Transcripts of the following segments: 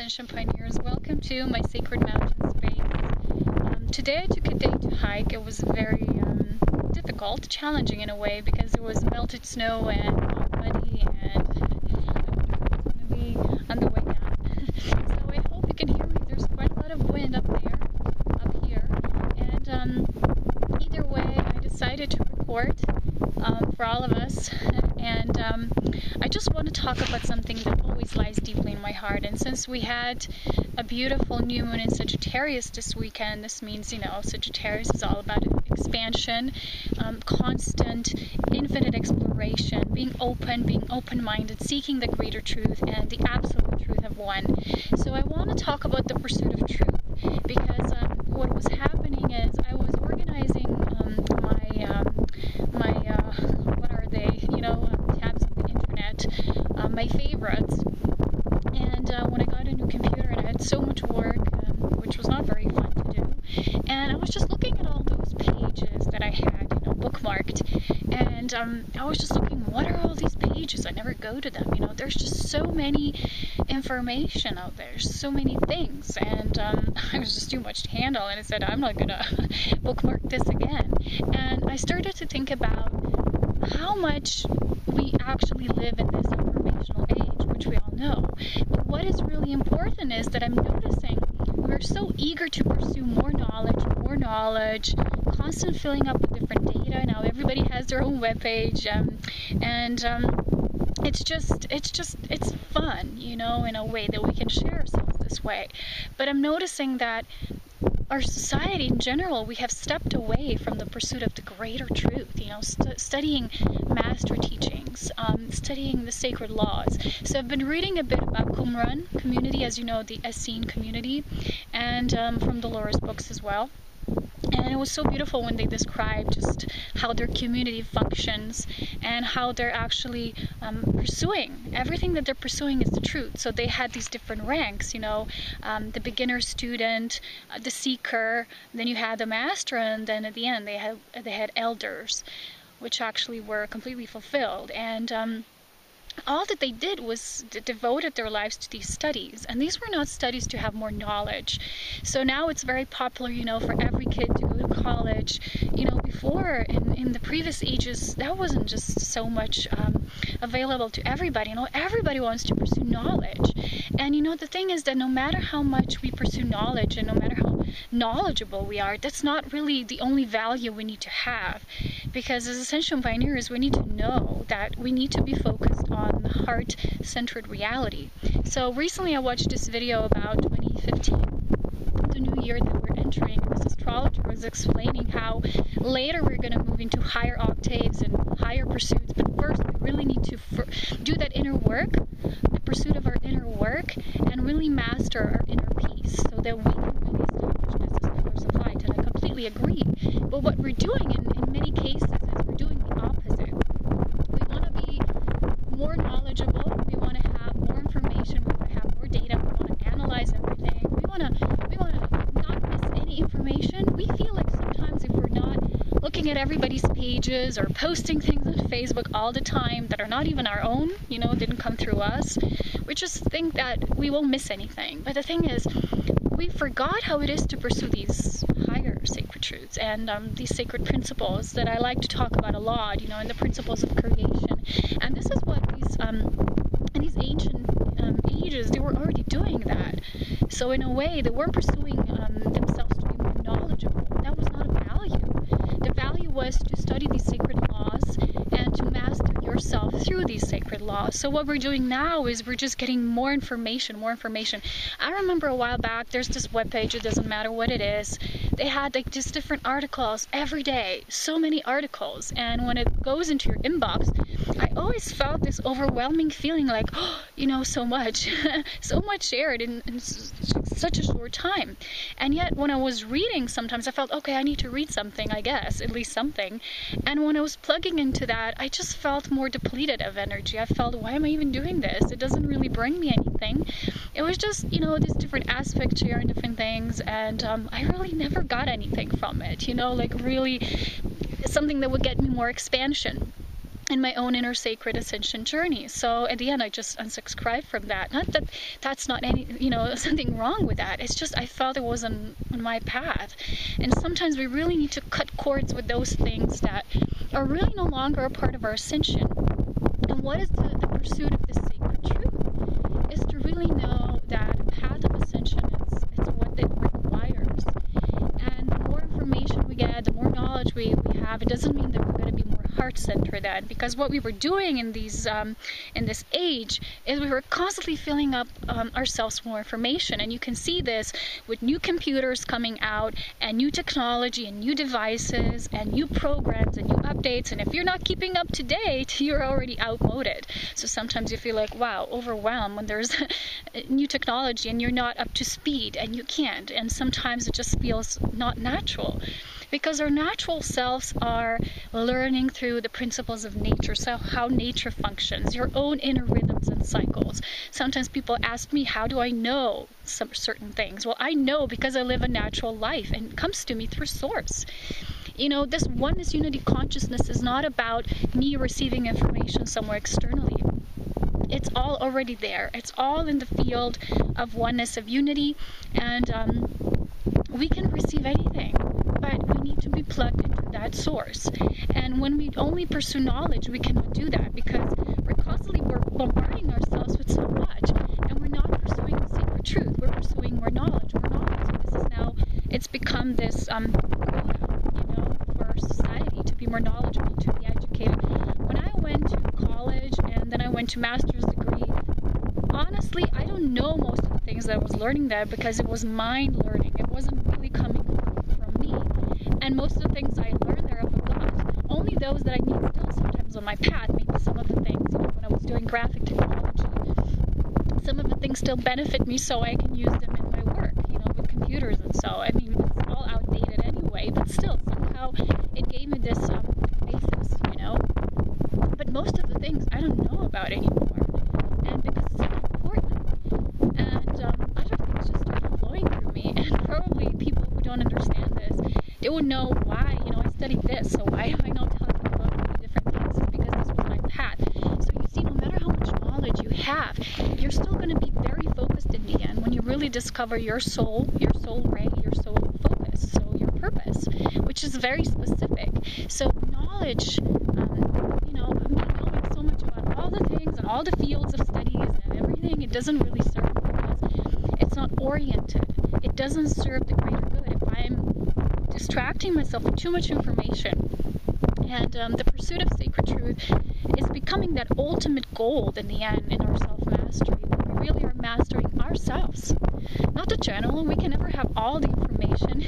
Ascension Pioneers. Welcome to my sacred mountain space. Today I took a day to hike. It was very difficult, challenging in a way, because there was melted snow and muddy, and I was going to be on the way down. So I hope you can hear me. There's quite a lot of wind up here, and either way I decided to record for all of us, and I just want to talk about something that always lies deeply in my heart. And since we had a beautiful new moon in Sagittarius this weekend, this means, Sagittarius is all about expansion, constant, infinite exploration, being open-minded, seeking the greater truth, and the absolute truth of one. So I want to talk about the pursuit of truth, because what was happening is I was organizing what are they, tabs on the internet, my favorites, and when I got a new computer and I had so much work, which was not very fun to do, and I was just looking at all those pages that I had, bookmarked, and I was just looking, what are all these pages? I never go to them, there's just so many information out there, so many things, and it was just too much to handle, and I said, I'm not gonna bookmark this again. And I started to think about how much we actually live in this informational age, which we all know. But what is really important is that I'm noticing we're so eager to pursue more knowledge, constant filling up with different data. Now everybody has their own webpage, and it's fun, in a way that we can share ourselves this way. But I'm noticing that our society in general, we have stepped away from the pursuit of the greater truth, studying master teachings, studying the sacred laws. So I've been reading a bit about Qumran community, as you know, the Essene community, and from Dolores books as well. And it was so beautiful when they described just how their community functions and how they're actually pursuing. Everything that they're pursuing is the truth. So they had these different ranks, the beginner student, the seeker, then you had the master, and then at the end they had elders, which actually were completely fulfilled. And all that they did was devoted their lives to these studies, and these were not studies to have more knowledge. So now it's very popular, for every kid to go to college. Before, in the previous ages, that wasn't just so much available to everybody. Everybody wants to pursue knowledge, and the thing is that no matter how much we pursue knowledge, and no matter how knowledgeable we are, that's not really the only value we need to have, because as Ascension Pioneers, we need to know that we need to be focused on the heart-centered reality. So recently I watched this video about 2015, the new year that we're entering, and this astrologer was explaining how later we're going to move into higher octaves and higher pursuits, but first we really need to do that inner work, the pursuit of our inner work, and really master our inner peace, so that we can really establish this as pillars of light. And I completely agree. But what we're doing in many cases is we're doing the opposite. We want to be more knowledgeable, we want to have more information, we want to have more data, we want to analyze everything, we want to not miss any information. We feel like sometimes if we're not looking at everybody's pages or posting things on Facebook all the time that are not even our own, didn't come through us, we just think that we won't miss anything. But the thing is, we forgot how it is to pursue these higher sacred truths and these sacred principles that I like to talk about a lot, and the principles of creation. And this is what in these ancient ages, they were already doing that. So in a way, they weren't pursuing themselves to be more knowledgeable. That was not a value. The value was to study these sacred laws and to master yourself through these sacred laws. So what we're doing now is we're just getting more information. I remember a while back, there's this webpage, it doesn't matter what it is, they had like just different articles every day, so many articles, and when it goes into your inbox, I always felt this overwhelming feeling like, so much, so much shared in such a short time. And yet when I was reading, sometimes I felt, okay, I need to read something, I guess, at least something. And when I was plugging into that, I just felt more depleted of energy. I felt, why am I even doing this? It doesn't really bring me anything. It was just, these different aspects here and different things, and I really never got anything from it, like really something that would get me more expansion. in my own inner sacred ascension journey. So at the end, I just unsubscribed from that. Not that that's not any, something wrong with that. It's just I felt it wasn't on my path. And sometimes we really need to cut cords with those things that are really no longer a part of our ascension. And what is the pursuit of this sacred truth? Is to really know that a path of ascension is what it requires. And the more information we get, the more knowledge we have, it doesn't mean that we're going to be more heart-centered then, because what we were doing in this age is we were constantly filling up ourselves with more information. And you can see this with new computers coming out and new technology and new devices and new programs and new updates, and if you're not keeping up to date, you're already outmoded. So sometimes you feel like, wow, overwhelmed when there's new technology and you're not up to speed and you can't, and sometimes it just feels not natural. Because our natural selves are learning through the principles of nature, so how nature functions, your own inner rhythms and cycles. Sometimes people ask me, how do I know some certain things? Well, I know because I live a natural life, and it comes to me through source. This oneness unity consciousness is not about me receiving information somewhere externally. It's all already there. It's all in the field of oneness, of unity, and we can receive anything, but we need to be plugged into that source. And when we only pursue knowledge, we cannot do that because we're constantly bombarding ourselves with so much, and we're not pursuing the sacred truth. We're pursuing more knowledge. So this is now, it's become this quota, for our society to be more knowledgeable, to be educated. When I went to college and then I went to master's degree, honestly, I don't know most of the things that I was learning there because it was mind learning. It wasn't really coming from me. And most of the things I learned there I forgot. Only those that I need still sometimes on my path. Maybe some of the things, when I was doing graphic technology, some of the things still benefit me so I can use them in my work, with computers and so. I mean, it's all outdated anyway, but still, somehow it gave me this basis, But most of the things I don't know about anymore. And because it's so important. And other things just started flowing through me. And probably people who don't understand this, they would know why, I studied this, so why am I not talking about many different things? It's because this was my path. So you see, no matter how much knowledge you have, you're still going to be very focused in the end when you really discover your soul ray, your soul focus, so your purpose, which is very specific. So knowledge, me knowing so much about all the things and all the fields of studies and everything, it doesn't really serve because it's not oriented. It doesn't serve the greater good. If I'm distracting myself with too much information, and the pursuit of sacred truth is becoming that ultimate goal in the end in our self-mastery. We really are mastering ourselves, not the general. We can never have all the information,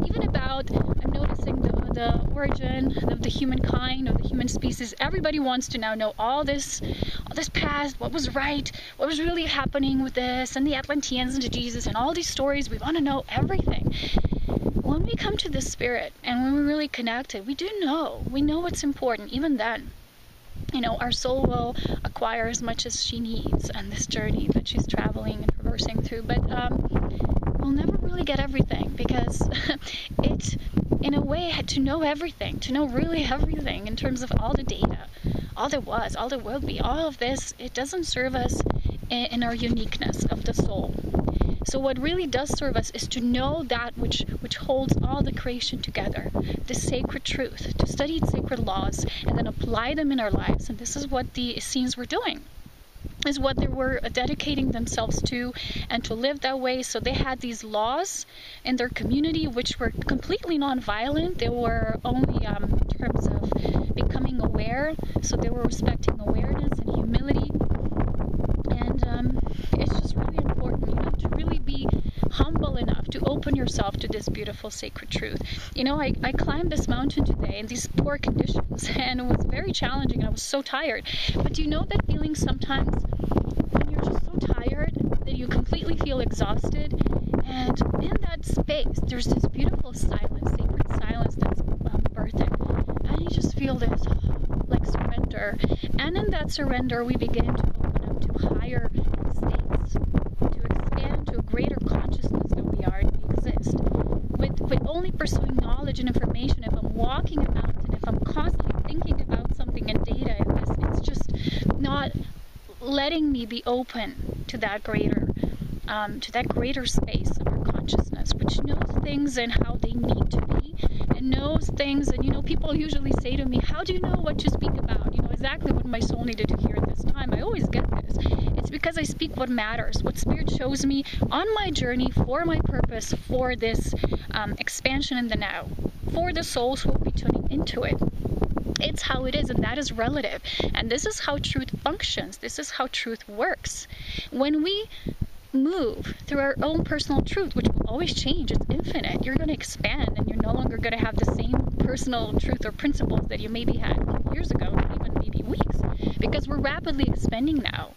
even about, I'm noticing the origin of the humankind or the human species. Everybody wants to now know all this past, what was right, what was really happening with this, and the Atlanteans and Jesus and all these stories. We want to know everything. When we come to the spirit and when we're really connected, we know what's important. Even then, our soul will acquire as much as she needs on this journey that she's traveling and traversing through, but we'll never really get everything because it's, in a way, to know everything, to know really everything in terms of all the data, all there was, all there will be, all of this, it doesn't serve us in our uniqueness of the soul. So what really does serve us is to know that which holds all the creation together, the sacred truth, to study its sacred laws and then apply them in our lives. And this is what the Essenes were doing, is what they were dedicating themselves to, and to live that way. So they had these laws in their community which were completely non-violent. They were only in terms of becoming aware, so they were respecting awareness and humility. And it's just really important, to really be humble enough to open yourself to this beautiful sacred truth. I climbed this mountain today in these poor conditions, and it was very challenging, and I was so tired. But do you know that feeling sometimes when you're just so tired that you completely feel exhausted, and in that space there's this beautiful silence, sacred silence that's birthed, and you just feel this like surrender. And in that surrender we begin to open up to higher states, to expand to a greater consciousness that we are and we exist. With only pursuing knowledge and information, if I'm walking a mountain, if I'm constantly thinking about something in data, if letting me be open to that greater space of our consciousness, which knows things and how they need to be, and knows things. And people usually say to me, how do you know what you speak about? Exactly what my soul needed to hear at this time. I always get this. It's because I speak what matters, what Spirit shows me on my journey, for my purpose, for this expansion in the now, for the souls who will be tuning into it. It's how it is, and that is relative. And this is how truth functions. This is how truth works. When we move through our own personal truth, which will always change, it's infinite, you're going to expand, and you're no longer going to have the same personal truth or principles that you maybe had a few years ago, or even maybe weeks, because we're rapidly expanding now.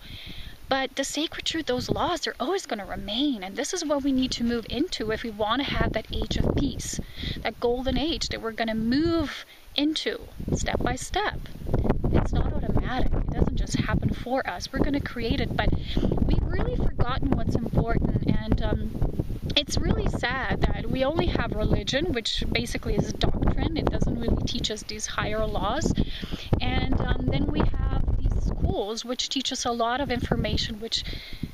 But the sacred truth, those laws, are always going to remain, and this is what we need to move into if we want to have that age of peace, that golden age that we're going to move into step by step. It's not automatic. It doesn't just happen for us. We're going to create it, but we've really forgotten what's important, and it's really sad that we only have religion, which basically is doctrine. It doesn't really teach us these higher laws, and then we have these schools which teach us a lot of information which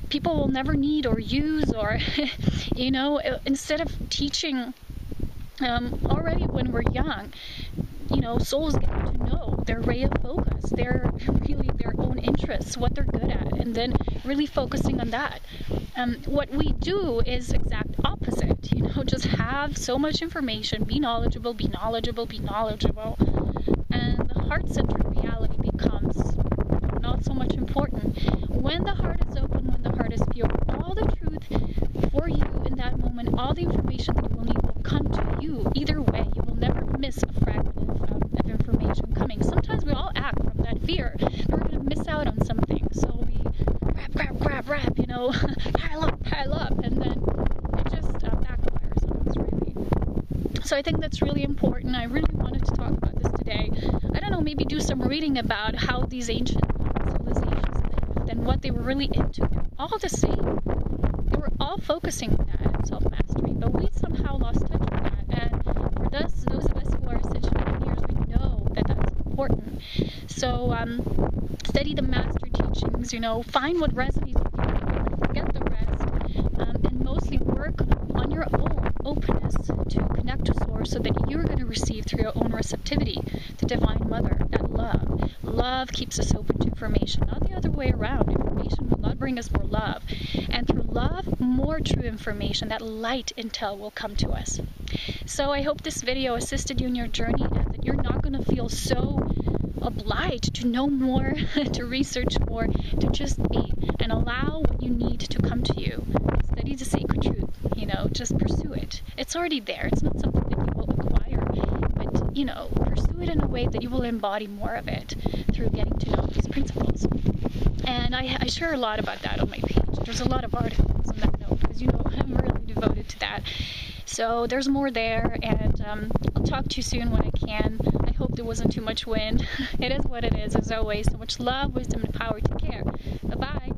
people will never need or use, or instead of teaching already when we're young, souls get to know their ray of focus, their own interests, what they're good at, and then really focusing on that. What we do is exact opposite, just have so much information, be knowledgeable, and the heart-centered reality becomes not so much important. When the heart is open, when the heart is pure, all the truth for you in that moment, all the information that you will need will come to you. Either way, you will never miss a fragment of information coming. Sometimes we all act from that fear that we're going to miss out on something, so we grab, pile up, and then it just backfires on us, really. So I think that's really important. I really wanted to talk about this today. I don't know, maybe do some reading about how these ancient civilizations lived and what they were really into. They're all the same. They were all focusing on that in self-mastery, but we somehow lost touch with that. And for those of us who are Ascension pioneers, we know that that's important. So study the master teachings, find what resonates with you, forget the rest, and mostly work on your own openness to connect to Source, so that you're going to receive through your own receptivity to Divine Mother, that love. Love keeps us open to information, not the other way around. Information will not bring us more love. And through love, more true information, that light intel will come to us. So I hope this video assisted you in your journey, and that you're not going to feel so obliged to know more, to research more, to just be, and allow what you need to come to you. Study the sacred truth, just pursue it. It's already there. It's not something that you will acquire, but, pursue it in a way that you will embody more of it through getting to know these principles. And I share a lot about that on my page. There's a lot of articles on that note, because, I'm really devoted to that. So there's more there, and I'll talk to you soon when I can. I hope there wasn't too much wind. It is what it is, as always. So much love, wisdom, and power. Take care. Bye-bye.